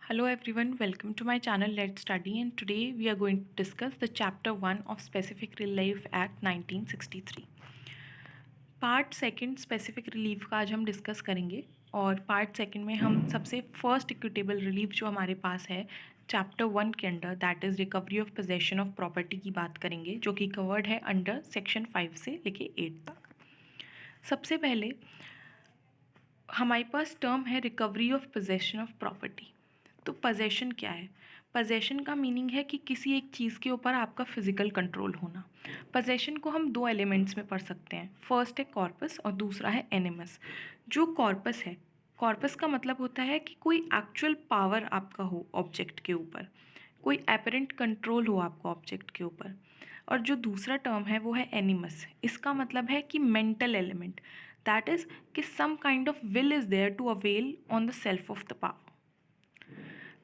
Hello everyone, welcome to my channel Let's Study, and today we are going to discuss the chapter 1 of Specific Relief Act 1963. Part second specific relief का आज हम discuss करेंगे और part second में हम सबसे first equitable relief जो हमारे पास है चैप्टर 1 के under that is recovery of possession of property की बात करेंगे जो कि कवर्ड है अंडर सेक्शन 5 से लेके 8 तक। सबसे पहले हमारे पास टर्म है recovery of possession of property. तो पोजेशन क्या है? पोजेशन का मीनिंग है कि किसी एक चीज़ के ऊपर आपका फिजिकल कंट्रोल होना। पोजेशन को हम दो एलिमेंट्स में पढ़ सकते हैं, फर्स्ट है कॉर्पस और दूसरा है एनिमस। जो कॉर्पस है, कॉर्पस का मतलब होता है कि कोई एक्चुअल पावर आपका हो ऑब्जेक्ट के ऊपर, कोई एपरेंट कंट्रोल हो आपको ऑब्जेक्ट के ऊपर। और जो दूसरा टर्म है वो है एनिमस। इसका मतलब है कि मेंटल एलिमेंट, दैट इज़ कि some kind of will is there to avail on the self of the power.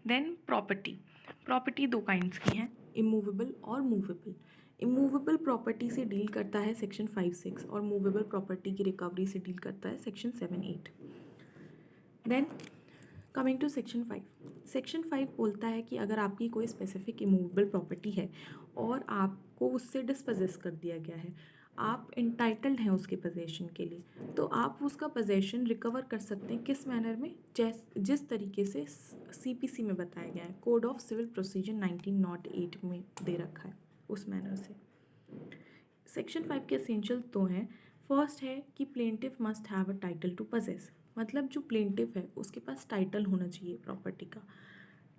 Then property दो काइंड्स की हैं, इमूवेबल और मूवेबल। इमूवेबल प्रॉपर्टी से डील करता है सेक्शन 5-6 और मूवेबल प्रॉपर्टी की रिकवरी से डील करता है section 7-8। Then coming to section 5 बोलता है कि अगर आपकी कोई स्पेसिफिक इमूवेबल प्रॉपर्टी है और आपको उससे डिस्पोजेस कर दिया गया है, आप इंटाइटल्ड हैं उसके पोजेशन के लिए, तो आप उसका पोजेशन रिकवर कर सकते हैं। किस मैनर में? जिस तरीके से सीपीसी में बताया गया है, कोड ऑफ सिविल प्रोसीजर 1908 में दे रखा है, उस मैनर से। सेक्शन 5 के एसेंशियल तो हैं। फर्स्ट है कि plaintiff must have a title to possess, मतलब जो प्लेंटिफ है उसके पास टाइटल होना चाहिए प्रॉपर्टी का।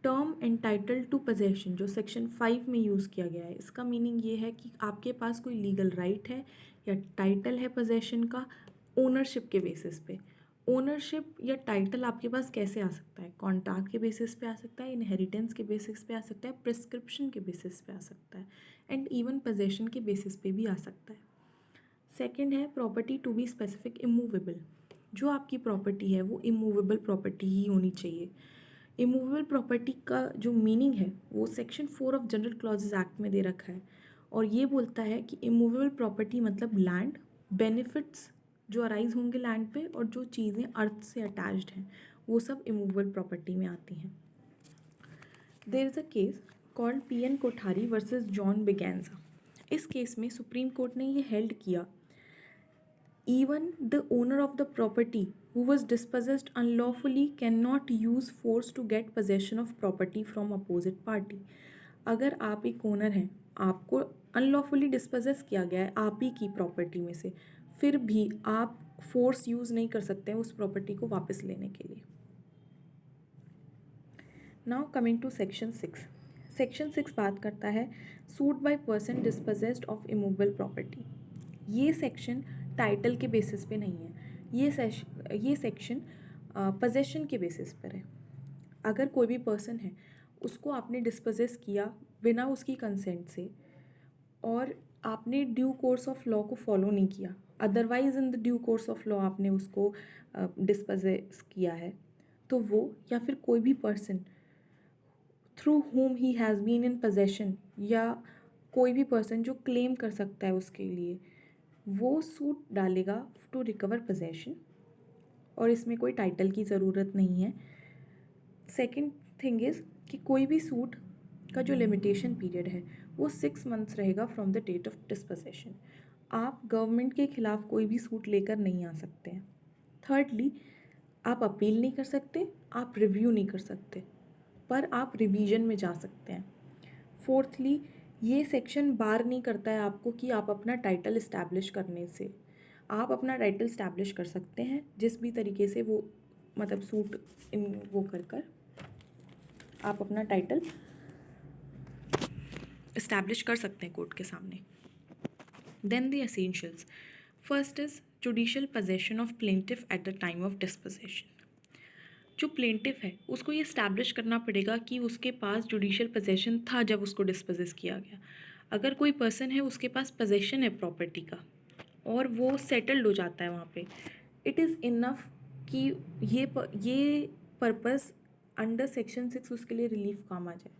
टर्म एंटाइटल्ड टू पोजेशन जो सेक्शन 5 में यूज़ किया गया है, इसका मीनिंग ये है कि आपके पास कोई लीगल राइट है या टाइटल है पोजेशन का ओनरशिप के बेसिस पे। ओनरशिप या टाइटल आपके पास कैसे आ सकता है? कॉन्ट्रैक्ट के बेसिस पे आ सकता है, इनहेरिटेंस के बेसिस पे आ सकता है, प्रिस्क्रिप्शन के बेसिस पे आ सकता है, एंड इवन पोजेशन के बेसिस पे भी आ सकता है। सेकंड है property to be specific immovable. जो आपकी प्रॉपर्टी है वो इमूवेबल प्रॉपर्टी ही होनी चाहिए। इमूवेबल प्रॉपर्टी का जो मीनिंग है वो section 4 of general clauses act में दे रखा है और ये बोलता है कि इमूवेबल प्रॉपर्टी मतलब लैंड, बेनिफिट्स जो अराइज होंगे लैंड पे और जो चीज़ें अर्थ से अटैच्ड हैं वो सब इमूवेबल प्रॉपर्टी में आती हैं। There is a case called P N Kothari versus John Braganza. इस केस में सुप्रीम कोर्ट ने ये हेल्ड किया, even the owner of the property who was dispossessed unlawfully cannot use force to get possession of property from opposite party। अगर आप एक owner हैं, आपको अनलॉफुली डिस्पोजेस किया गया है आप ही की प्रॉपर्टी में से, फिर भी आप फोर्स यूज़ नहीं कर सकते हैं उस प्रॉपर्टी को वापस लेने के लिए। नाउ कमिंग टू सेक्शन 6 बात करता है suit by person dispossessed of immovable property. ये सेक्शन टाइटल के बेसिस पे नहीं है, ये सेक्शन पोजेशन के बेसिस पर है। अगर कोई भी पर्सन है उसको आपने डिस्पोजेस किया बिना उसकी कंसेंट से और आपने ड्यू कोर्स ऑफ लॉ को फॉलो नहीं किया, otherwise in the due course of law आपने उसको डिस्पोजेस किया है, तो वो या फिर कोई भी person through whom he has been in possession या कोई भी पर्सन जो क्लेम कर सकता है उसके लिए, वो सूट डालेगा टू रिकवर पोजेशन और इसमें कोई टाइटल की ज़रूरत नहीं है। सेकंड थिंग इज़ कि कोई भी सूट का जो लिमिटेशन पीरियड है वो 6 मंथ्स रहेगा from the date of dispossession. आप गवर्नमेंट के ख़िलाफ़ कोई भी सूट लेकर नहीं आ सकते हैं। थर्डली, आप अपील नहीं कर सकते, आप रिव्यू नहीं कर सकते, पर आप रिवीजन में जा सकते हैं। फोर्थली, ये सेक्शन बार नहीं करता है आपको कि आप अपना टाइटल इस्टेब्लिश करने से। आप अपना टाइटल इस्टेब्लिश कर सकते हैं जिस भी तरीके से वो मतलब सूट इन वो कर आप अपना टाइटल इस्टेब्लिश कर सकते हैं कोर्ट के सामने। Then the essentials. First is judicial possession of plaintiff at the time of dispossession. जो प्लेंटिफ है उसको ये इस्टेब्लिश करना पड़ेगा कि उसके पास जुडिशियल पोजेशन था जब उसको डिस्पोजेस किया गया। अगर कोई पर्सन है उसके पास पोजेशन है प्रॉपर्टी का और वो सेटल्ड हो जाता है वहाँ पे, इट इज़ इनफ कि ये पर्पस अंडर सेक्शन 6 उसके लिए रिलीफ काम आ जाए।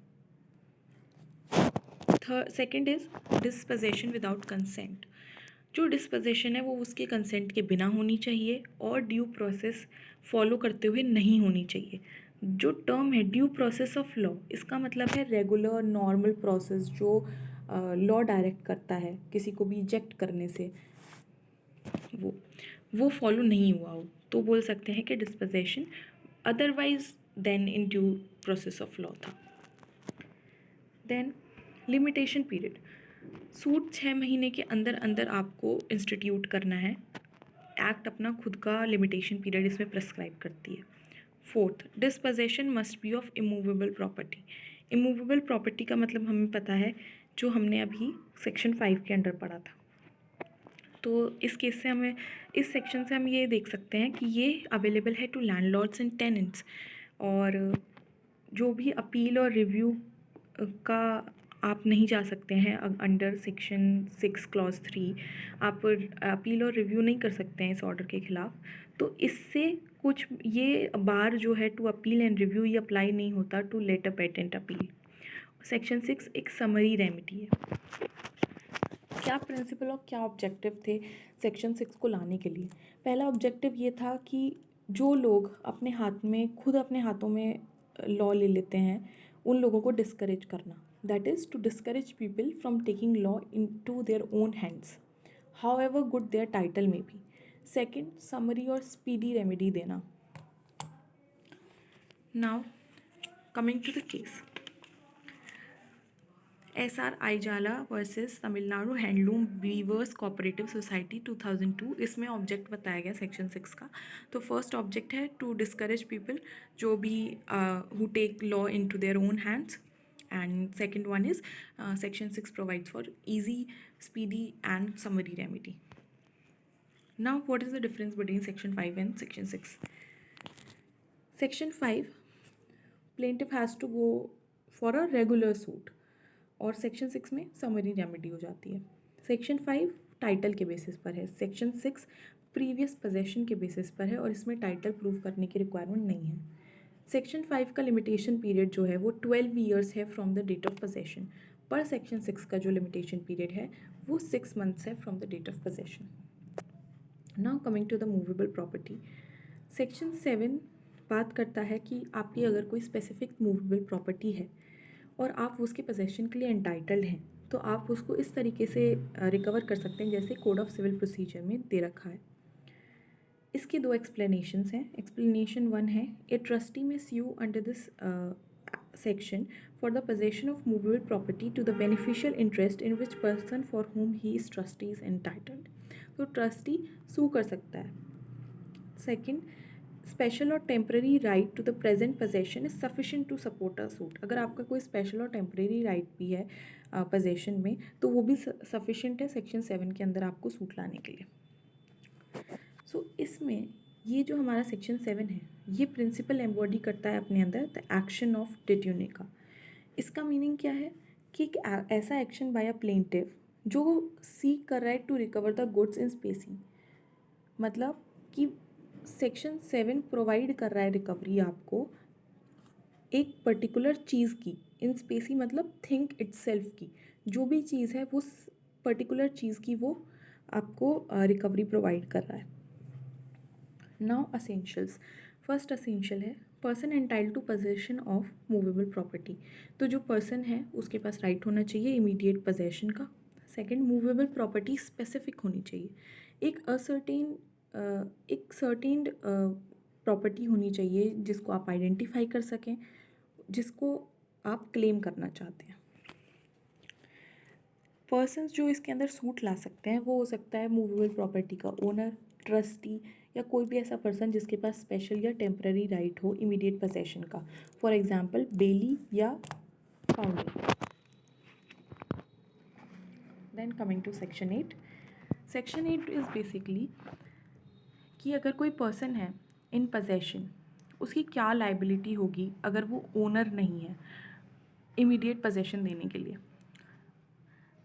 Second is disposition without consent. जो डिस्पोजेशन है वो उसके कंसेंट के बिना होनी चाहिए और ड्यू प्रोसेस फॉलो करते हुए नहीं होनी चाहिए। जो टर्म है ड्यू प्रोसेस ऑफ लॉ, इसका मतलब है रेगुलर नॉर्मल प्रोसेस जो लॉ डायरेक्ट करता है किसी को भी इजेक्ट करने से, वो फॉलो नहीं हुआ हो तो बोल सकते हैं कि dispossession otherwise then in due process of law था। देन लिमिटेशन पीरियड, सूट 6 महीने के अंदर अंदर आपको इंस्टीट्यूट करना है। एक्ट अपना खुद का लिमिटेशन पीरियड इसमें प्रेस्क्राइब करती है। Fourth, disposition must be of immovable property. Immovable property का मतलब हमें पता है, जो हमने अभी सेक्शन 5 के अंडर पढ़ा था। तो इस केस से हमें, इस सेक्शन से हम ये देख सकते हैं कि ये अवेलेबल है टू लैंडलॉर्ड्स एंड टेनेंट्स, और जो भी अपील और रिव्यू का आप नहीं जा सकते हैं अंडर सेक्शन 6 क्लॉज 3, आप अपील और रिव्यू नहीं कर सकते हैं इस ऑर्डर के खिलाफ। तो इससे कुछ ये बार जो है टू अपील एंड रिव्यू ये अप्लाई नहीं होता to let a patent appeal. Section 6 एक समरी रेमेडी है। क्या प्रिंसिपल और क्या ऑब्जेक्टिव थे सेक्शन 6 को लाने के लिए? पहला ऑब्जेक्टिव ये था कि जो लोग अपने हाथ में, खुद अपने हाथों में लॉ ले लेते हैं, उन लोगों को डिस्करेज करना, that is to discourage people from taking law in to their own hands however good their title may be. Second, summary और स्पीडी रेमेडी देना। Now coming to the case, SR आइजाला versus Tamil Nadu handloom weavers cooperative society 2002, इसमें object बताया गया section 6 का। तो first object है to discourage people जो भी who take law in to their own hands, and second one is section 6 provides for easy, speedy and summary remedy. Now what is the difference between section 5 and section 6? Section 5, plaintiff has to go for a regular suit, और section 6 में summary remedy हो जाती है। Section 5 title के basis पर है, section 6 previous possession के basis पर है, और इसमें टाइटल प्रूव करने की रिक्वायरमेंट नहीं है। सेक्शन 5 का लिमिटेशन पीरियड जो है वो 12 ईयर्स है from the date of possession, पर सेक्शन 6 का जो लिमिटेशन पीरियड है वो 6 मंथ्स है from the date of possession. Now coming to the movable property, section 7 बात करता है कि आपकी अगर कोई स्पेसिफिक मूवेबल प्रॉपर्टी है और आप उसके पोजेशन के लिए एंटाइटल्ड हैं, तो आप उसको इस तरीके से रिकवर कर सकते हैं जैसे कोड ऑफ सिविल प्रोसीजर में दे रखा है। इसके दो एक्सप्लेनेशंस हैं। एक्सप्लेनेशन 1 है, ए ट्रस्टी में sue under this section for the possession of movable property to the beneficial interest in which person for whom he is trustee is entitled। तो trustee sue कर सकता है। सेकंड, स्पेशल और temporary right to the present possession is sufficient to support a suit. अगर आपका कोई special और temporary right भी है पोजेशन में, तो वो भी सफिशिएंट है सेक्शन 7 के अंदर आपको सूट लाने के लिए। सो इसमें ये जो हमारा सेक्शन 7 है, ये प्रिंसिपल एम्बॉडी करता है अपने अंदर द एक्शन ऑफ डिट्यूने का। इसका मीनिंग क्या है कि एक ऐसा एक्शन बाय अ प्लेंटिव जो सीक कर रहा है to recover the goods in specie, मतलब कि सेक्शन 7 प्रोवाइड कर रहा है रिकवरी आपको एक पर्टिकुलर चीज़ की, इन स्पेसी मतलब थिंक इटसेल्फ की, जो भी चीज़ है वो पर्टिकुलर चीज़ की वो आपको रिकवरी प्रोवाइड कर रहा है। नाउ असेंशियल्स, फर्स्ट असेंशियल है person entitled to possession of movable property. तो जो पर्सन है उसके पास राइट होना चाहिए इमीडिएट पोजेशन का। सेकंड, मूवेबल प्रॉपर्टी स्पेसिफिक होनी चाहिए, एक सर्टेन प्रॉपर्टी होनी चाहिए जिसको आप आइडेंटिफाई कर सकें, जिसको आप क्लेम करना चाहते हैं। पर्सन्स जो इसके अंदर सूट ला सकते हैं वो हो सकता है मूवेबल प्रॉपर्टी का ओनर, ट्रस्टी, या कोई भी ऐसा पर्सन जिसके पास स्पेशल या टेम्पररी राइट हो इमीडिएट पोजेशन का, फॉर एग्जांपल बेली या founder. Then coming to section 8, section 8 is basically कि अगर कोई पर्सन है इन पोजेशन, उसकी क्या लाइबिलिटी होगी अगर वो ओनर नहीं है इमीडिएट पोजेशन देने के लिए।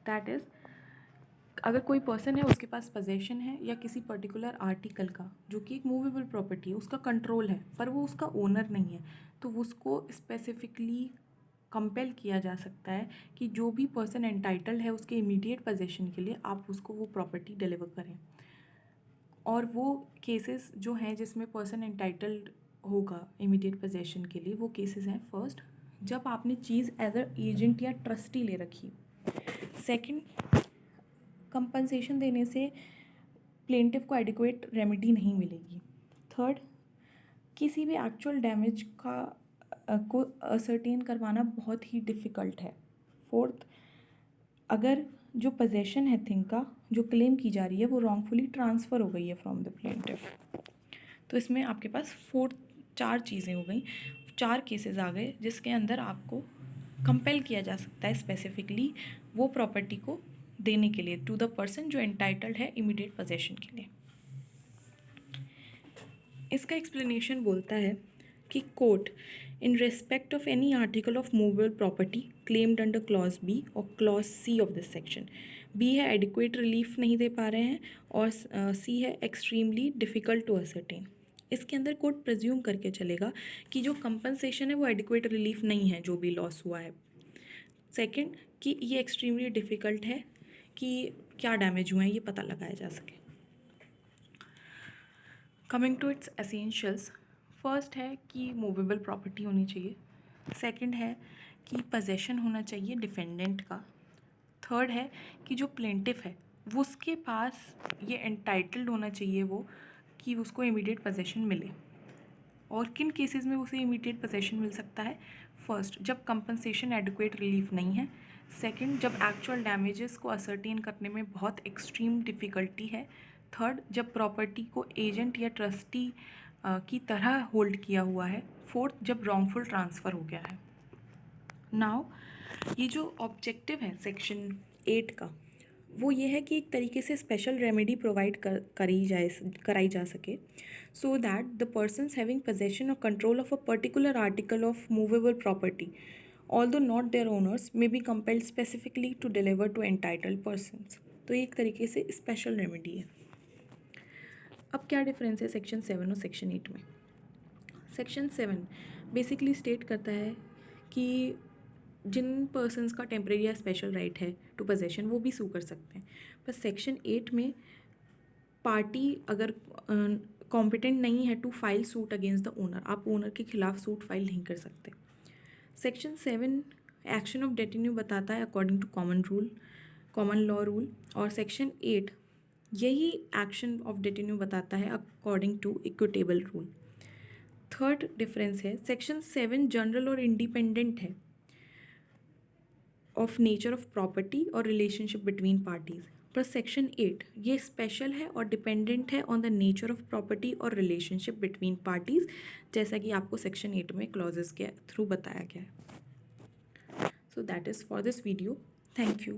दैट इज़, अगर कोई पर्सन है उसके पास पोजेशन है या किसी पर्टिकुलर आर्टिकल का जो कि एक मूवेबल प्रॉपर्टी है, उसका कंट्रोल है पर वो उसका ओनर नहीं है, तो उसको स्पेसिफिकली कंपेल किया जा सकता है कि जो भी पर्सन एंटाइटल्ड है उसके इमीडिएट पोजेशन के लिए आप उसको वो प्रॉपर्टी डिलीवर करें। और वो केसेस जो हैं जिसमें पर्सन एंटाइटल्ड होगा इमीडिएट पोजेशन के लिए, वो केसेस हैं फर्स्ट जब आपने चीज़ एज अ एजेंट या ट्रस्टी ले रखी हो। सेकंड, कंपनसेशन देने से प्लेंटिफ को एडिक्वेट रेमेडी नहीं मिलेगी। थर्ड, किसी भी एक्चुअल डैमेज को असर्टेन करवाना बहुत ही डिफ़िकल्ट है। फोर्थ, अगर जो पोजेशन है थिंग का जो क्लेम की जा रही है वो रॉन्गफुली ट्रांसफ़र हो गई है फ्रॉम द प्लेंटिफ। तो इसमें आपके पास चार चीज़ें हो गई, चार केसेस आ गए जिसके अंदर आपको कंपेल किया जा सकता है स्पेसिफिकली वो प्रॉपर्टी को देने के लिए टू द पर्सन जो एंटाइटल्ड है इमीडिएट पोजेशन के लिए। इसका एक्सप्लेनेशन बोलता है कि court in respect of any article of movable property claimed under clause B और clause C of this section, be है एडिक्वेट रिलीफ नहीं दे पा रहे हैं और सी है एक्सट्रीमली डिफ़िकल्ट टू असर्टेन। इसके अंदर कोर्ट प्रिज्यूम करके चलेगा कि जो कंपनसेशन है वो एडिक्वेट रिलीफ नहीं है जो भी लॉस हुआ है। सेकंड, कि ये एक्सट्रीमली डिफ़िकल्ट है कि क्या डैमेज हुए हैं ये पता लगाया जा सके। Coming to its essentials, first है कि मूवेबल प्रॉपर्टी होनी चाहिए। सेकंड है कि पोजेशन होना चाहिए डिफेंडेंट का। थर्ड है कि जो प्लेंटिफ है वो उसके पास ये एंटाइटल्ड होना चाहिए वो कि उसको इमीडिएट पोजेशन मिले। और किन केसेस में उसे इमीडिएट पोजेशन मिल सकता है? फर्स्ट, जब कंपनसेशन एडिक्वेट रिलीफ नहीं है। सेकंड, जब एक्चुअल डैमेजेस को असर्टेन करने में बहुत एक्सट्रीम डिफ़िकल्टी है। थर्ड, जब प्रॉपर्टी को एजेंट या ट्रस्टी की तरह होल्ड किया हुआ है। फोर्थ, जब रॉन्गफुल ट्रांसफ़र हो गया है। नाउ ये जो ऑब्जेक्टिव है सेक्शन 8 का वो ये है कि एक तरीके से स्पेशल रेमेडी प्रोवाइड कराई जा सके so that the persons having possession और control of a particular article of movable property although not their owners may be compelled specifically to deliver to entitled persons. तो ये एक तरीके से स्पेशल रेमेडी है। अब क्या डिफरेंस है सेक्शन 7 और सेक्शन 8 में? सेक्शन 7 बेसिकली स्टेट करता है कि जिन पर्सन्स का टेम्परेरी या स्पेशल राइट है टू पोजेशन वो भी सू कर सकते हैं। पर सेक्शन 8 में पार्टी अगर कॉम्पिटेंट नहीं है to file suit against the owner, आप ओनर के खिलाफ सूट फाइल नहीं कर सकते। सेक्शन 7 एक्शन ऑफ डेटिन्यू बताता है according to common law rule, और सेक्शन 8 यही एक्शन ऑफ डेटिन्यू बताता है according to equitable rule. Third difference है सेक्शन 7 जनरल और इंडिपेंडेंट है ऑफ नेचर ऑफ प्रॉपर्टी और रिलेशनशिप बिटवीन पार्टीज़, पर सेक्शन 8 ये स्पेशल है और डिपेंडेंट है on the nature of property और रिलेशनशिप बिटवीन पार्टीज़, जैसा कि आपको सेक्शन 8 में क्लॉजेस के थ्रू बताया गया है। So that is for this video. Thank you.